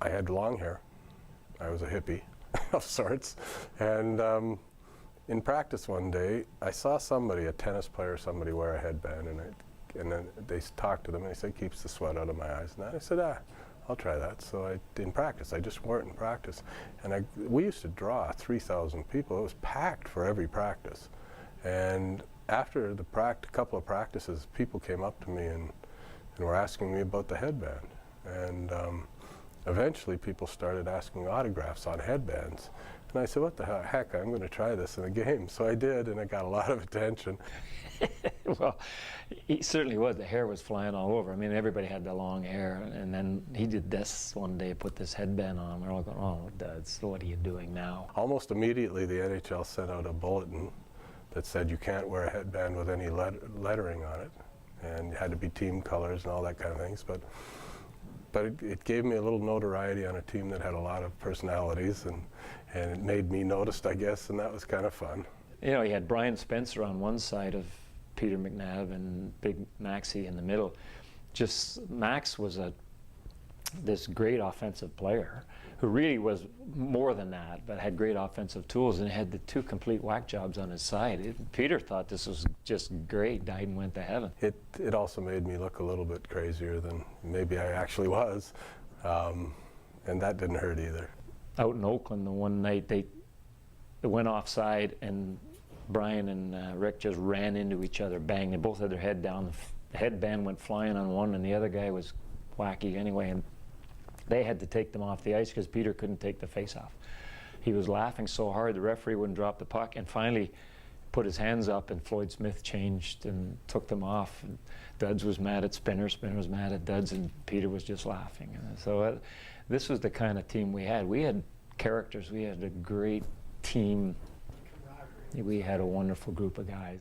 I had long hair. I was a hippie of sorts. And in practice one day, I saw somebody, a tennis player, somebody wear a headband, and then they talked to them, and they said, keeps the sweat out of my eyes. And I said, I'll try that. So in practice, I just wore it in practice. And we used to draw 3,000 people. It was packed for every practice. And after the couple of practices, people came up to me and were asking me about the headband. And eventually people started asking autographs on headbands. And I said, what the heck, I'm going to try this in a game. So I did, and it got a lot of attention. Well, he certainly was. The hair was flying all over. I mean, everybody had the long hair. And then he did this one day, put this headband on. We're all going, oh, Duds, what are you doing now? Almost immediately, the NHL sent out a bulletin that said you can't wear a headband with any lettering on it. And it had to be team colors and all that kind of things. But it gave me a little notoriety on a team that had a lot of personalities, and it made me noticed, I guess, and that was kind of fun. You know, he had Brian Spencer on one side of Peter McNabb and Big Maxie in the middle. Just Max was this great offensive player who really was more than that, but had great offensive tools and had the two complete whack jobs on his side. Peter thought this was just great, died and went to heaven. It also made me look a little bit crazier than maybe I actually was, and that didn't hurt either. Out in Oakland the one night, they went offside, and Brian and Rick just ran into each other, bang. They both had their head down. The headband went flying on one, and the other guy was wacky anyway. And they had to take them off the ice because Peter couldn't take the face off. He was laughing so hard the referee wouldn't drop the puck, and finally put his hands up, and Floyd Smith changed and took them off. And Duds was mad at Spinner, Spinner was mad at Duds, and Peter was just laughing. So this was the kind of team we had. We had characters, we had a great team. We had a wonderful group of guys.